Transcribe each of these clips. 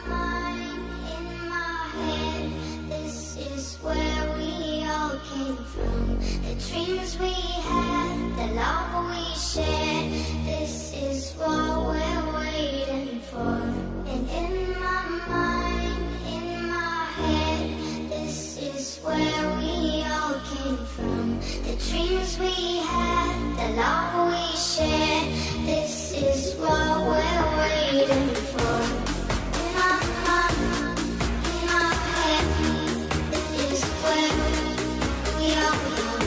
mind, in my head, this is where we all came from. The dreams we had, the love we shared, this is what we're waiting for. And in my mind, in my head, this is where we all came from. The dreams we had, the love we shared, this is what we're waiting for. In my mind, in my head, this is where we all come.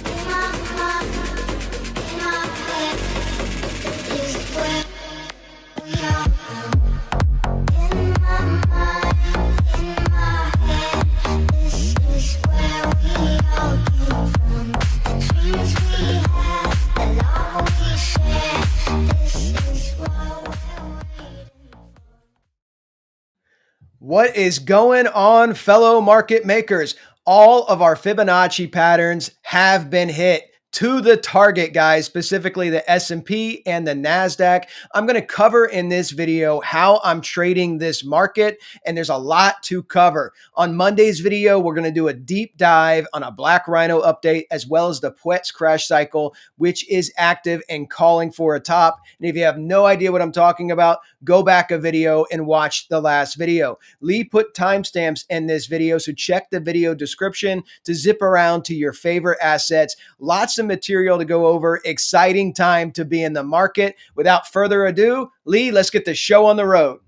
In my mind, in my head, this is where we all come. In my mind, in my head, this is where we all came from. The dreams we had, the love we shared, this is what we're waiting for. What is going on, fellow market makers? All of our Fibonacci patterns have been hit to the target, guys, specifically the S&P and the NASDAQ. I'm going to cover in this video how I'm trading this market, and there's a lot to cover. On Monday's video, we're going to do a deep dive on a Black Rhino update, as well as the Puet's crash cycle, which is active and calling for a top. And if you have no idea what I'm talking about, go back a video and watch the last video. Lee put timestamps in this video, so check the video description to zip around to your favorite assets. Lots of material to go over. Exciting time to be in the market. Without further ado, Lee, let's get the show on the road.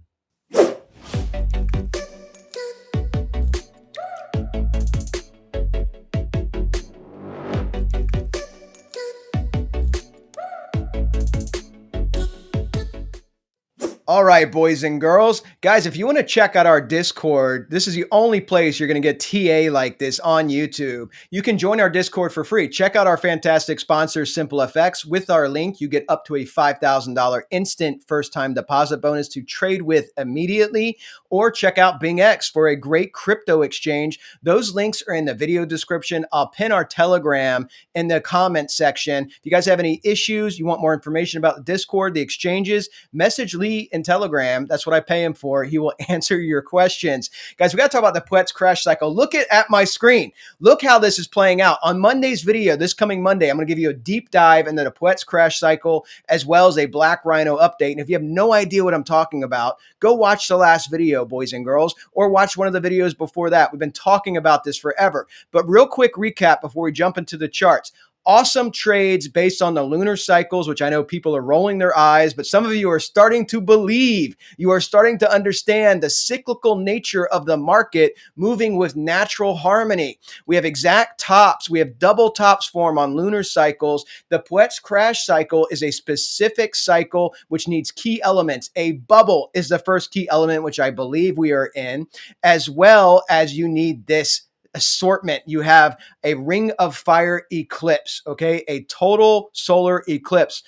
All right, boys and girls. Guys, if you want to check out our Discord, this is the only place you're going to get TA like this on YouTube. You can join our Discord for free. Check out our fantastic sponsor, SimpleFX. With our link, you get up to a $5,000 instant first-time deposit bonus to trade with immediately, or check out BingX for a great crypto exchange. Those links are in the video description. I'll pin our Telegram in the comment section. If you guys have any issues, you want more information about the Discord, the exchanges, message Lee in Telegram. That's what I pay him for. He will answer your questions. Guys, we got to talk about the Puet's crash cycle. Look at my screen. Look how this is playing out. On Monday's video, this coming Monday, I'm going to give you a deep dive into the Puet's crash cycle, as well as a Black Rhino update. And if you have no idea what I'm talking about, go watch the last video, boys and girls, or watch one of the videos before that. We've been talking about this forever. But real quick recap before we jump into the charts. Awesome trades based on the lunar cycles, which I know people are rolling their eyes, but some of you are starting to believe. You are starting to understand the cyclical nature of the market moving with natural harmony. We have exact tops. We have double tops form on lunar cycles. The Puet's crash cycle is a specific cycle which needs key elements. A bubble is the first key element, which I believe we are in, as well as you need this assortment. You have a ring of fire eclipse, okay? A total solar eclipse.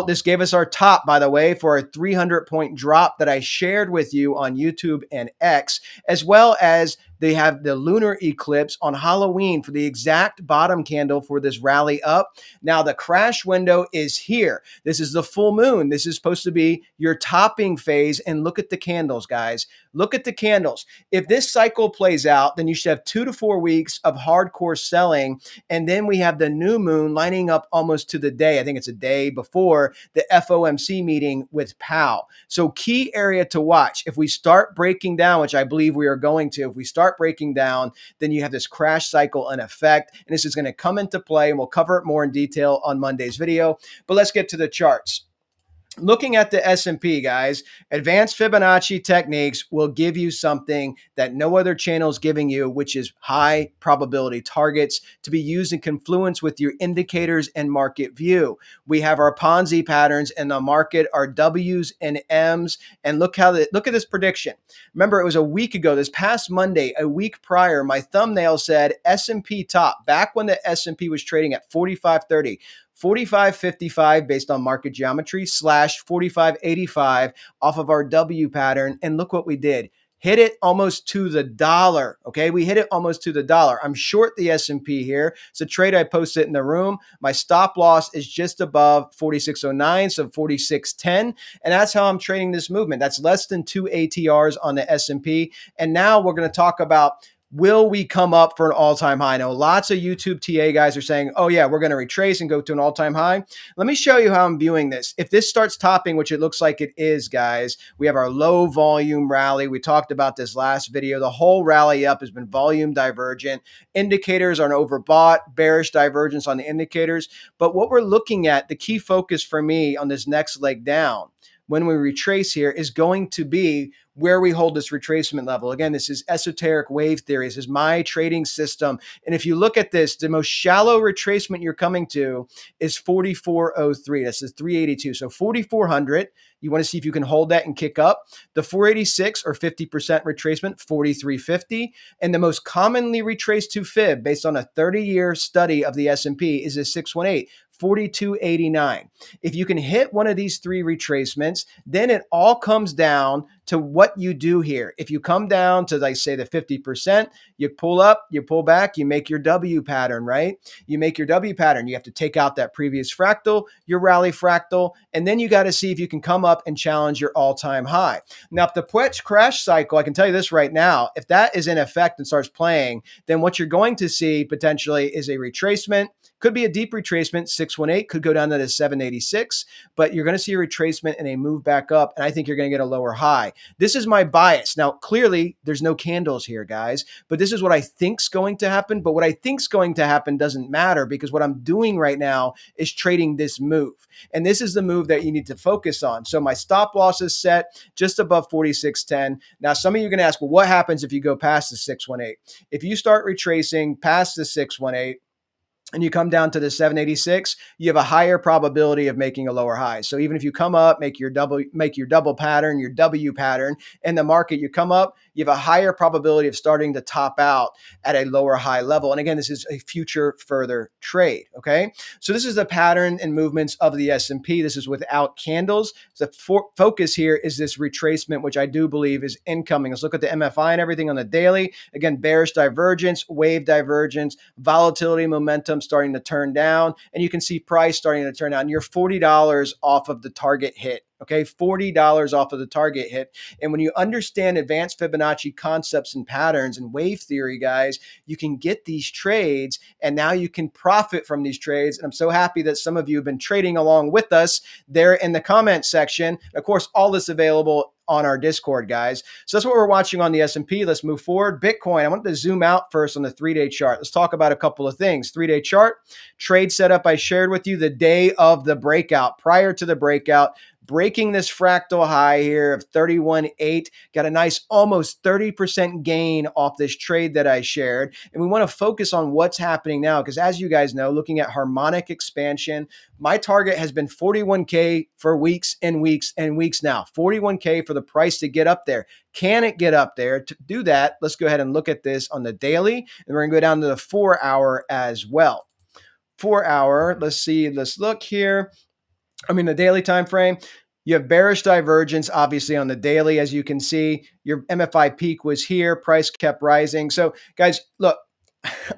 This gave us our top, by the way, for a 300-point drop that I shared with you on YouTube and X, as well as they have the lunar eclipse on Halloween for the exact bottom candle for this rally up. Now, the crash window is here. This is the full moon. This is supposed to be your topping phase. And look at the candles, guys. Look at the candles. If this cycle plays out, then you should have 2 to 4 weeks of hardcore selling. And then we have the new moon lining up almost to the day. I think it's a day before the FOMC meeting with Powell. So key area to watch. If we start breaking down, which I believe we are going to, if we start breaking down, then you have this crash cycle in effect. And this is going to come into play, and we'll cover it more in detail on Monday's video. But let's get to the charts. Looking at the S&P, guys, advanced Fibonacci techniques will give you something that no other channel is giving you, which is high probability targets to be used in confluence with your indicators and market view. We have our Ponzi patterns in the market, our W's and M's, and look at this prediction. Remember, it was a week ago, this past Monday, a week prior, my thumbnail said S&P top, back when the S&P was trading at 45.30. 45.55 based on market geometry / 45.85 off of our W pattern. And look what we did. hit it almost to the dollar. Okay, we hit it almost to the dollar. I'm short the S&P here. It's a trade I posted in the room. My stop loss is just above 4609, so 4610, and that's how I'm trading this movement. That's less than 2 ATRs on the S&P. And now we're going to talk about, will we come up for an all-time high? I know lots of YouTube TA guys are saying, oh yeah, we're going to retrace and go to an all-time high. Let me show you how I'm viewing this. If this starts topping, which it looks like it is, guys, we have our low volume rally. We talked about this last video. The whole rally up has been volume divergent. Indicators are an overbought, bearish divergence on the indicators. But what we're looking at, the key focus for me on this next leg down, when we retrace here, is going to be where we hold this retracement level. Again, this is esoteric wave theory. This is my trading system. And if you look at this, the most shallow retracement you're coming to is 4403. This is 382. So 4400. You want to see if you can hold that and kick up. The 486 or 50% retracement, 4350. And the most commonly retraced to fib based on a 30-year study of the S&P is a 618. 4289. If you can hit one of these three retracements, then it all comes down to what you do here. If you come down to, like, say, the 50%, you pull up, you pull back, you make your W pattern, right? You make your W pattern. You have to take out that previous fractal, your rally fractal, and then you got to see if you can come up and challenge your all-time high. Now, if the Pwetch crash cycle, I can tell you this right now, if that is in effect and starts playing, then what you're going to see potentially is a retracement. Could be a deep retracement. 618 could go down to the 786, but you're going to see a retracement and a move back up, and I think you're going to get a lower high. This is my bias. Now, clearly, there's no candles here, guys, but this is what I think's going to happen. But what I think's going to happen doesn't matter, because what I'm doing right now is trading this move, and this is the move that you need to focus on. So my stop loss is set just above 4610. Now, some of you are going to ask, well, what happens if you go past the 618? If you start retracing past the 618, and you come down to the 786, you have a higher probability of making a lower high. So even if you come up, make your double pattern, your W pattern, in the market, you come up, you have a higher probability of starting to top out at a lower high level. And again, this is a future further trade, okay? So this is the pattern and movements of the S&P. This is without candles. The focus here is this retracement, which I do believe is incoming. Let's look at the MFI and everything on the daily. Again, bearish divergence, wave divergence, volatility momentum starting to turn down, and you can see price starting to turn down. You're $40 off of the target hit. Okay, $40 off of the target hit. And when you understand advanced Fibonacci concepts and patterns and wave theory, guys, you can get these trades, and now you can profit from these trades. And I'm so happy that some of you have been trading along with us there in the comment section. Of course, all this available on our Discord, guys. So that's what we're watching on the S&P. Let's move forward. Bitcoin, I want to zoom out first on the 3-day chart. Let's talk about a couple of things. 3-day chart, trade setup I shared with you the day of the breakout, prior to the breakout, breaking this fractal high here of 31.8, got a nice almost 30% gain off this trade that I shared. And we want to focus on what's happening now, because as you guys know, looking at harmonic expansion, my target has been 41K for weeks and weeks and weeks now. 41K for the price to get up there. Can it get up there? To do that, let's go ahead and look at this on the daily, and we're going to go down to the 4-hour as well. 4-hour, let's see, let's look here. The daily time frame, you have bearish divergence, obviously, on the daily. As you can see, your MFI peak was here. Price kept rising. So, guys, look,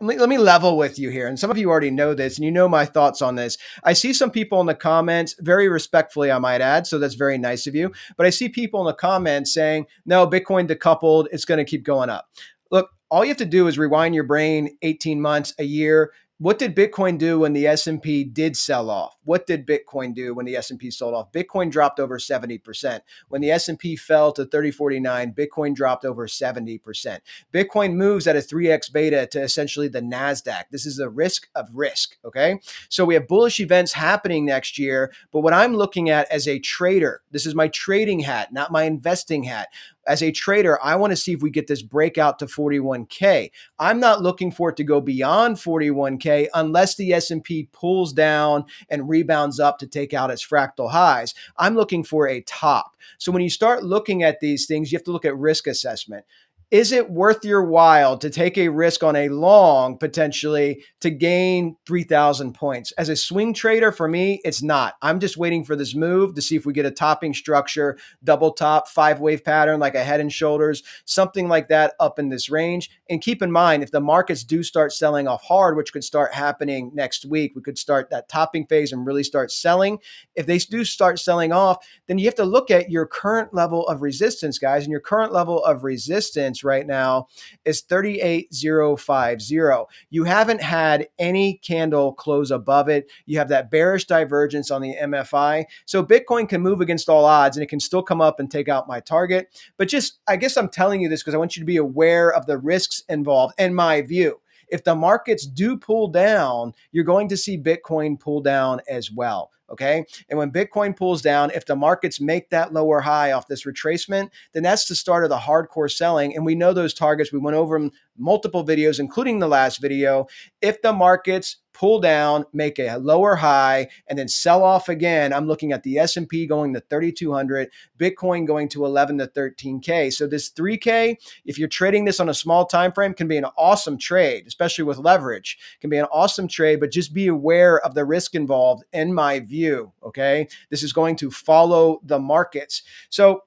let me level with you here. And some of you already know this, and you know my thoughts on this. I see some people in the comments, very respectfully, I might add, so that's very nice of you. But I see people in the comments saying, no, Bitcoin decoupled, it's going to keep going up. Look, all you have to do is rewind your brain 18 months, a year. What did Bitcoin do when the S&P did sell off? What did Bitcoin do when the S&P sold off? Bitcoin dropped over 70%. When the S&P fell to 3049, Bitcoin dropped over 70%. Bitcoin moves at a 3x beta to essentially the NASDAQ. This is a risk of risk, okay? So we have bullish events happening next year, but what I'm looking at as a trader, this is my trading hat, not my investing hat. As a trader, I want to see if we get this breakout to 41K. I'm not looking for it to go beyond 41K unless the S&P pulls down and rebounds up to take out its fractal highs. I'm looking for a top. So when you start looking at these things, you have to look at risk assessment. Is it worth your while to take a risk on a long potentially to gain 3,000 points? As a swing trader, for me, it's not. I'm just waiting for this move to see if we get a topping structure, double top, 5-wave pattern like a head and shoulders, something like that up in this range. And keep in mind, if the markets do start selling off hard, which could start happening next week, we could start that topping phase and really start selling. If they do start selling off, then you have to look at your current level of resistance, guys. And your current level of resistance right now is 38,050. You haven't had any candle close above it. You have that bearish divergence on the MFI. So Bitcoin can move against all odds and it can still come up and take out my target. But just, I guess I'm telling you this because I want you to be aware of the risks involved, in my view. If the markets do pull down, you're going to see Bitcoin pull down as well. Okay. And when Bitcoin pulls down, if the markets make that lower high off this retracement, then that's the start of the hardcore selling. And we know those targets. We went over them multiple videos, including the last video. If the markets pull down, make a lower high, and then sell off again, I'm looking at the S&P going to 3,200, Bitcoin going to 11 to 13K. So this 3K, if you're trading this on a small time frame, can be an awesome trade, especially with leverage. Can be an awesome trade, but just be aware of the risk involved, in my view. Okay, this is going to follow the markets. So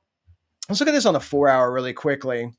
let's look at this on the 4-hour really quickly.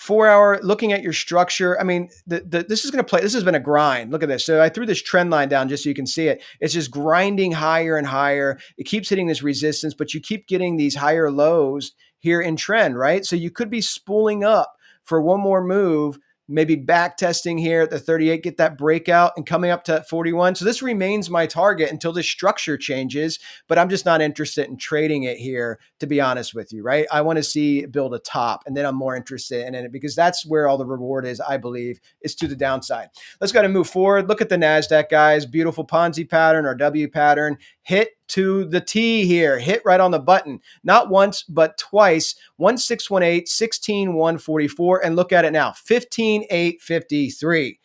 4-hour, looking at your structure. I mean, this is going to play. This has been a grind. Look at this. So I threw this trend line down just so you can see it. It's just grinding higher and higher. It keeps hitting this resistance, but you keep getting these higher lows here in trend, right? So you could be spooling up for one more move, maybe back testing here at the 38, get that breakout and coming up to 41. So this remains my target until the structure changes, but I'm just not interested in trading it here, to be honest with you, right? I want to see it build a top, and then I'm more interested in it because that's where all the reward is, I believe, is to the downside. Let's go to move forward. Look at the NASDAQ, guys. Beautiful Ponzi pattern or W pattern. Hit to the T here. Hit right on the button. Not once, but twice. 1618, 16,144. And look at it now. 15,853.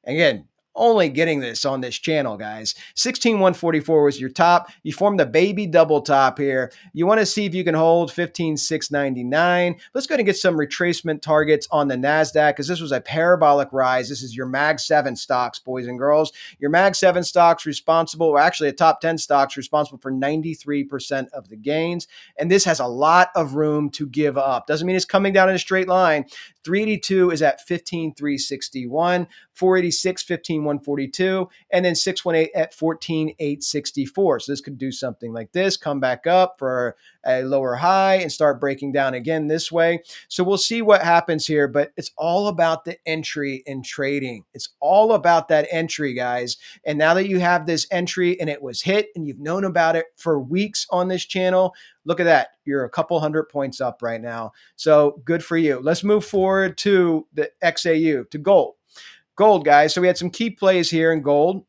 Again, only getting this on this channel, guys. 16,144 was your top. You formed a baby double top here. You want to see if you can hold 15,699. Let's go ahead and get some retracement targets on the NASDAQ because this was a parabolic rise. This is your Mag 7 stocks, boys and girls. Your Mag 7 stocks responsible, or actually a top 10 stocks responsible for 93% of the gains. And this has a lot of room to give up. Doesn't mean it's coming down in a straight line. 382 is at 15,361. 486, 15,142, and then 618 at 14,864. So this could do something like this, come back up for a lower high and start breaking down again this way. So we'll see what happens here, but it's all about the entry in trading. It's all about that entry, guys. And now that you have this entry and it was hit and you've known about it for weeks on this channel, look at that. You're a couple hundred points up right now. So good for you. Let's move forward to the XAU, to gold. Gold, guys. So we had some key plays here in gold.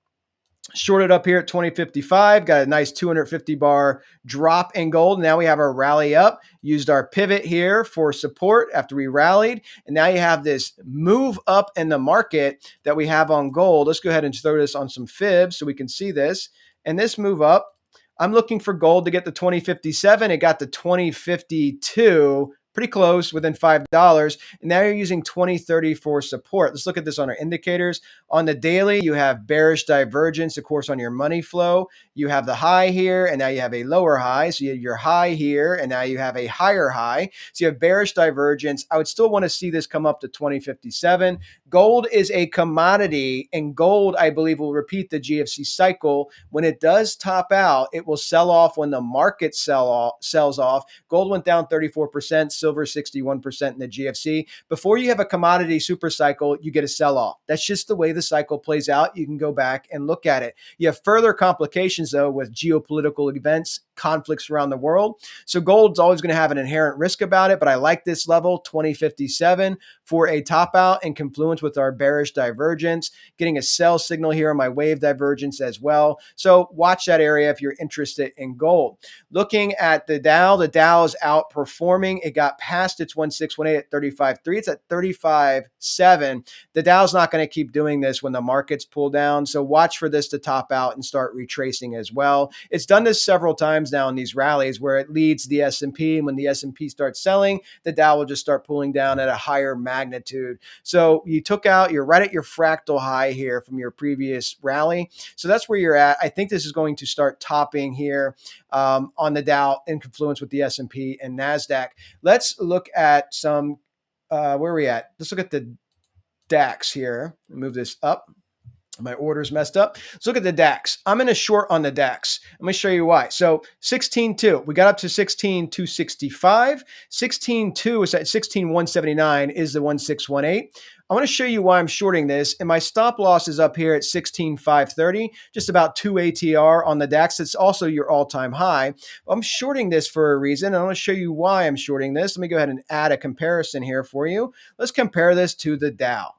Shorted up here at 2055, got a nice 250 bar drop in gold. Now we have our rally up, used our pivot here for support after we rallied. And now you have this move up in the market that we have on gold. Let's go ahead and throw this on some fibs so we can see this. And this move up, I'm looking for gold to get to 2057. It got to 2052. Pretty close, within $5. And now you're using 2030 for support. Let's look at this on our indicators. On the daily, you have bearish divergence, of course, on your money flow. You have the high here, and now you have a lower high. So you have your high here, and now you have a higher high. So you have bearish divergence. I would still want to see this come up to 2057. Gold is a commodity, and gold, I believe, will repeat the GFC cycle. When it does top out, it will sell off when the market sells off. Gold went down 34%. Silver 61% in the GFC. Before you have a commodity super cycle, you get a sell-off. That's just the way the cycle plays out. You can go back and look at it. You have further complications, though, with geopolitical events, conflicts around the world. So gold's always going to have an inherent risk about it, but I like this level, 2057, for a top out in confluence with our bearish divergence, getting a sell signal here on my wave divergence as well. So watch that area if you're interested in gold. Looking at the Dow is outperforming. It got past its 1618 at 35.3. It's at 35.7. The Dow's not going to keep doing this when the markets pull down. So watch for this to top out and start retracing as well. It's done this several times now in these rallies where it leads the S&P. And when the S&P starts selling, the Dow will just start pulling down at a higher magnitude. So you're right at your fractal high here from your previous rally. So that's where you're at. I think this is going to start topping here on the Dow in confluence with the S&P and NASDAQ. Let's look at some, where are we at? Let's look at the DAX here. Move this up. My order's messed up. Let's look at the DAX. I'm in a short on the DAX. Let me show you why. So 16.2, we got up to 16.265. 16.2 is at 16.179 is the 1618. I want to show you why I'm shorting this. And my stop loss is up here at 16.530, just about 2 ATR on the DAX. It's also your all-time high. I'm shorting this for a reason. I want to show you why I'm shorting this. Let me go ahead and add a comparison here for you. Let's compare this to the Dow.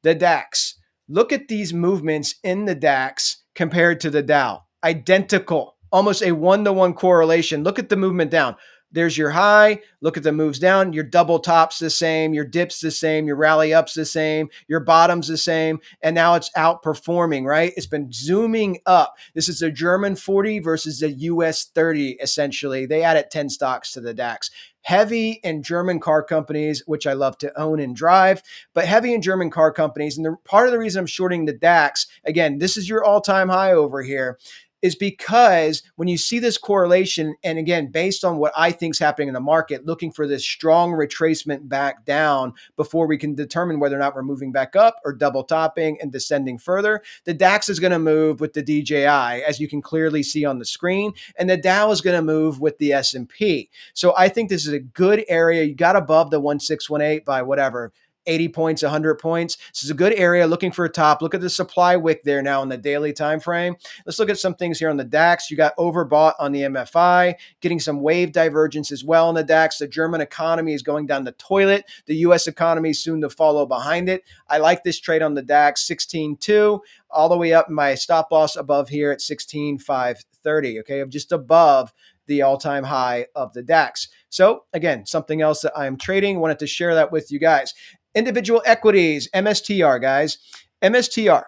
The DAX. Look at these movements in the DAX compared to the Dow. Identical, almost a one-to-one correlation. Look at the movement down. There's your high. Look at the moves down. Your double top's the same. Your dip's the same. Your rally up's the same. Your bottom's the same. And now it's outperforming, right? It's been zooming up. This is a German 40 versus the US 30, essentially. They added 10 stocks to the DAX. Heavy in German car companies, which I love to own and drive, but heavy in German car companies. And part of the reason I'm shorting the DAX, again, this is your all-time high over here, is because when you see this correlation, and again, based on what I think is happening in the market, looking for this strong retracement back down before we can determine whether or not we're moving back up or double topping and descending further, the DAX is going to move with the DJI, as you can clearly see on the screen, and the Dow is going to move with the S&P. So I think this is a good area. You got above the 1618 by whatever, 80 points, 100 points. This is a good area looking for a top. Look at the supply wick there now in the daily time frame. Let's look at some things here on the DAX. You got overbought on the MFI, getting some wave divergence as well in the DAX. The German economy is going down the toilet. The U.S. economy is soon to follow behind it. I like this trade on the DAX, 16.2, all the way up my stop loss above here at 16.530. Okay, I'm just above the all-time high of the DAX. So again, something else that I am trading. Wanted to share that with you guys. Individual equities, MSTR, guys. MSTR,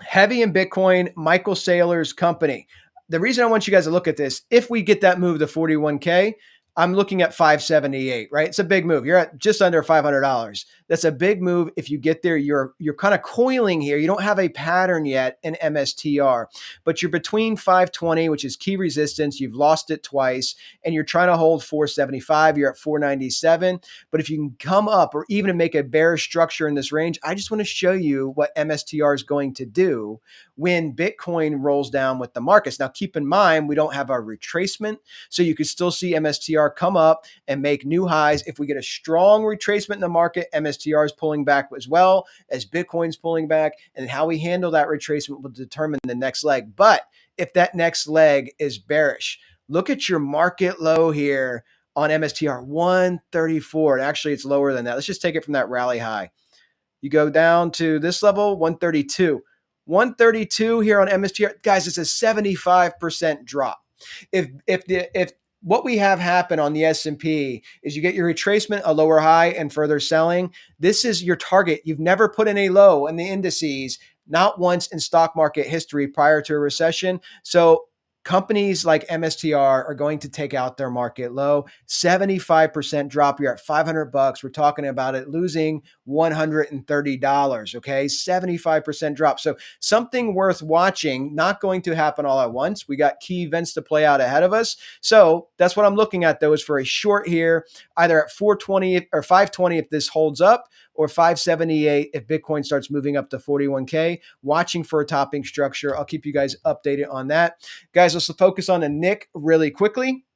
heavy in Bitcoin, Michael Saylor's company. The reason I want you guys to look at this, if we get that move to 41K, I'm looking at 578, right? It's a big move. You're at just under $500. That's a big move. If you get there, you're kind of coiling here. You don't have a pattern yet in MSTR, but you're between 520, which is key resistance. You've lost it twice, and you're trying to hold 475. You're at 497. But if you can come up or even make a bearish structure in this range, I just want to show you what MSTR is going to do when Bitcoin rolls down with the markets. Now, keep in mind, we don't have our retracement, so you could still see MSTR come up and make new highs. If we get a strong retracement in the market, MSTR is pulling back as well as Bitcoin's pulling back, and how we handle that retracement will determine the next leg. But if that next leg is bearish, look at your market low here on MSTR, 134. And actually, it's lower than that. Let's just take it from that rally high. You go down to this level, 132. 132 here on MSTR. Guys, it's a 75% drop. If what we have happen on the S&P is you get your retracement, a lower high, and further selling, this is your target. You've never put in a low in the indices, not once in stock market history prior to a recession. So companies like MSTR are going to take out their market low. 75% drop. You're at $500. We're talking about it losing $130. Okay, 75% drop. So something worth watching. Not going to happen all at once. We got key events to play out ahead of us. So that's what I'm looking at, though, is for a short here, either at 420 or 520 if this holds up, or 578 if Bitcoin starts moving up to 41K. Watching for a topping structure. I'll keep you guys updated on that. Guys, let's focus on a NIC really quickly.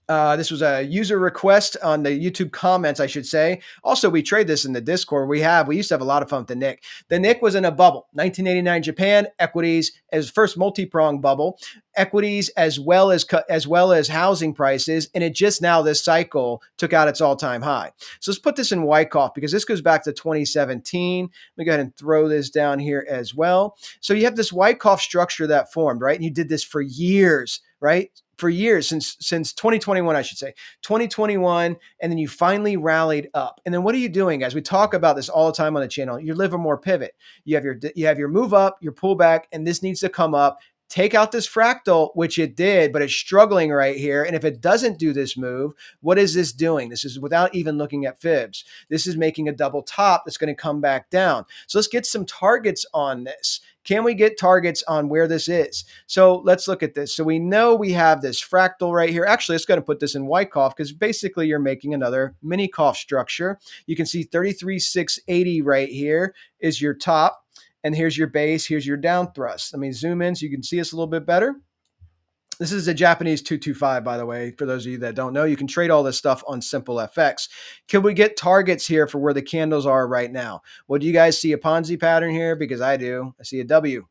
This was a user request on the YouTube comments, I should say. Also, we trade this in the Discord. We used to have a lot of fun with the Nick. The Nick was in a bubble, 1989 Japan, equities as first multi-pronged bubble, equities as well as housing prices, and it just now this cycle took out its all-time high. So let's put this in Wyckoff because this goes back to 2017. Let me go ahead and throw this down here as well. So you have this Wyckoff structure that formed, right? And you did this for years, right? For years, since 2021, I should say, 2021, and then you finally rallied up. And then what are you doing, guys? We talk about this all the time on the channel. Your Livermore pivot. You have your move up, your pullback, and this needs to come up. Take out this fractal, which it did, but it's struggling right here. And if it doesn't do this move, what is this doing? This is without even looking at fibs. This is making a double top that's going to come back down. So let's get some targets on this. Can we get targets on where this is? So let's look at this. So we know we have this fractal right here. Actually, let's go ahead and put this in Wyckoff because basically you're making another mini Koff structure. You can see 33,680 right here is your top. And here's your base, here's your down thrust. Let me zoom in so you can see us a little bit better. This is a Japanese 225, by the way. For those of you that don't know, you can trade all this stuff on SimpleFX. Can we get targets here for where the candles are right now? Well, do you guys see a Ponzi pattern here? Because I do. I see a W.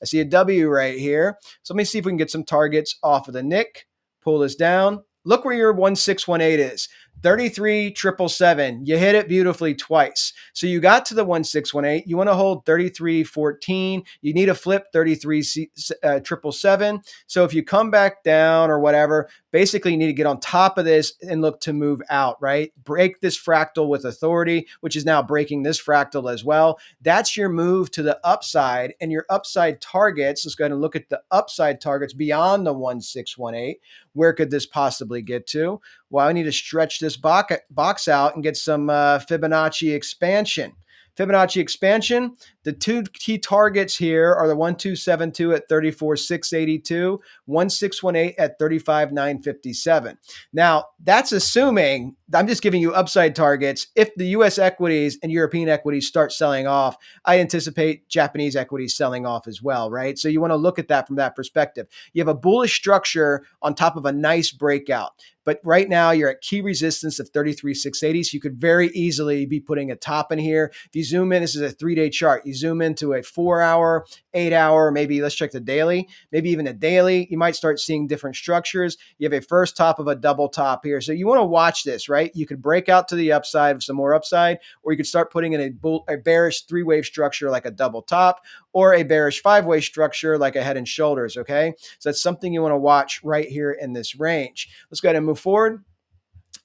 I see a W right here. So let me see if we can get some targets off of the Nick. Pull this down. Look where your 1618 is. 33,777. You hit it beautifully twice. So you got to the 1618. You want to hold 33,14. You need to flip 33,777. So if you come back down or whatever, basically you need to get on top of this and look to move out, right? Break this fractal with authority, which is now breaking this fractal as well. That's your move to the upside, and your upside targets. Let's go ahead and look at the upside targets beyond the 1618. Where could this possibly get to? Well, I need to stretch this box out and get some Fibonacci expansion. Fibonacci expansion, the two key targets here are the 1272 at 34,682, 1618 at 35,957. Now, that's assuming, I'm just giving you upside targets. If the US equities and European equities start selling off, I anticipate Japanese equities selling off as well, right? So you want to look at that from that perspective. You have a bullish structure on top of a nice breakout. But right now you're at key resistance of 33,680. So you could very easily be putting a top in here. If you zoom in, this is a 3-day chart. You zoom into a 4-hour, 8-hour, maybe let's check the daily, maybe even a daily. You might start seeing different structures. You have a first top of a double top here. So you want to watch this, right? You could break out to the upside with some more upside, or you could start putting in a bearish 3-wave structure like a double top, or a bearish 5-wave structure like a head and shoulders, okay? So that's something you want to watch right here in this range. Let's go ahead and move forward.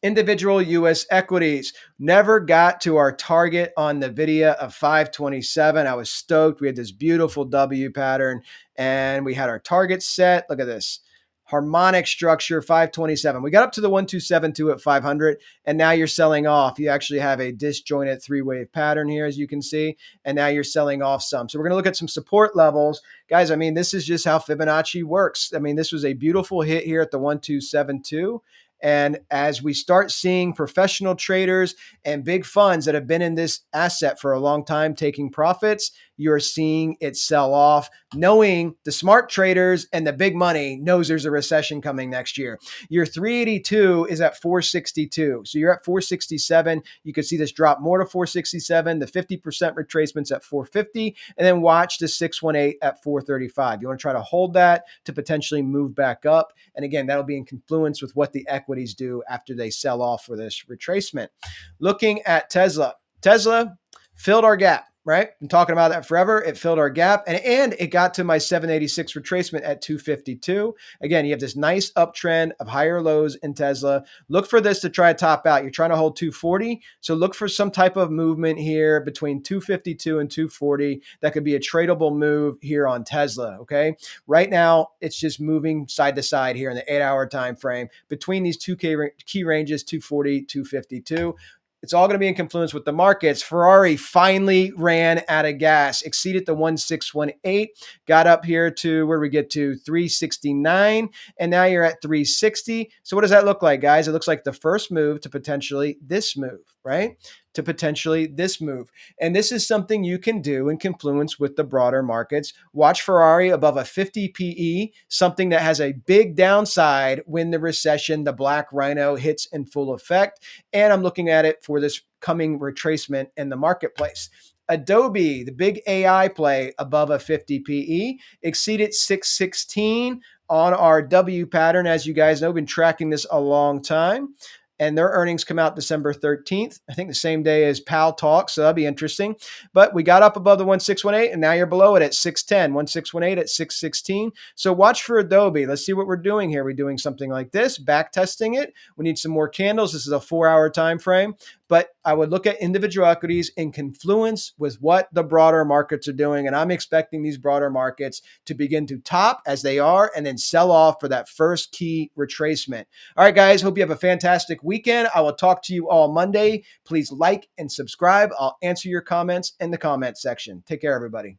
Individual US equities never got to our target on the NVIDIA of 527. I was stoked. We had this beautiful W pattern and we had our target set. Look at this. Harmonic structure, 527. We got up to the 1272 at 500, and now you're selling off. You actually have a disjointed 3-wave pattern here, as you can see, and now you're selling off some. So we're going to look at some support levels. Guys, I mean, this is just how Fibonacci works. I mean, this was a beautiful hit here at the 1272. And as we start seeing professional traders and big funds that have been in this asset for a long time taking profits, you're seeing it sell off, knowing the smart traders and the big money knows there's a recession coming next year. Your 382 is at 462. So you're at 467. You could see this drop more to 467. The 50% retracements at 450, and then watch the 618 at 435. You want to try to hold that to potentially move back up. And again, that'll be in confluence with what the equities do after they sell off for this retracement. Looking at Tesla. Tesla filled our gap. Right? I'm talking about that forever. It filled our gap and it got to my 786 retracement at 252. Again, you have this nice uptrend of higher lows in Tesla. Look for this to try to top out. You're trying to hold 240. So look for some type of movement here between 252 and 240. That could be a tradable move here on Tesla. Okay. Right now, it's just moving side to side here in the 8-hour time frame between these two key ranges, 240, 252. It's all going to be in confluence with the markets. Ferrari finally ran out of gas, exceeded the 1618, got up here to where we get to 369, and now you're at 360. So what does that look like, guys? It looks like the first move to potentially this move, right? to potentially this move. And this is something you can do in confluence with the broader markets. Watch Ferrari above a 50 PE, something that has a big downside when the recession, the black rhino, hits in full effect. And I'm looking at it for this coming retracement in the marketplace. Adobe, the big AI play above a 50 PE, exceeded 616 on our W pattern. As you guys know, been tracking this a long time. And their earnings come out December 13th. I think the same day as PAL Talk, so that'll be interesting. But we got up above the 1618, and now you're below it at 610, 1618 at 616. So watch for Adobe. Let's see what we're doing here. We're doing something like this, back testing it. We need some more candles. This is a 4-hour time frame. But I would look at individual equities in confluence with what the broader markets are doing. And I'm expecting these broader markets to begin to top as they are and then sell off for that first key retracement. All right, guys, hope you have a fantastic weekend. I will talk to you all Monday. Please like and subscribe. I'll answer your comments in the comment section. Take care, everybody.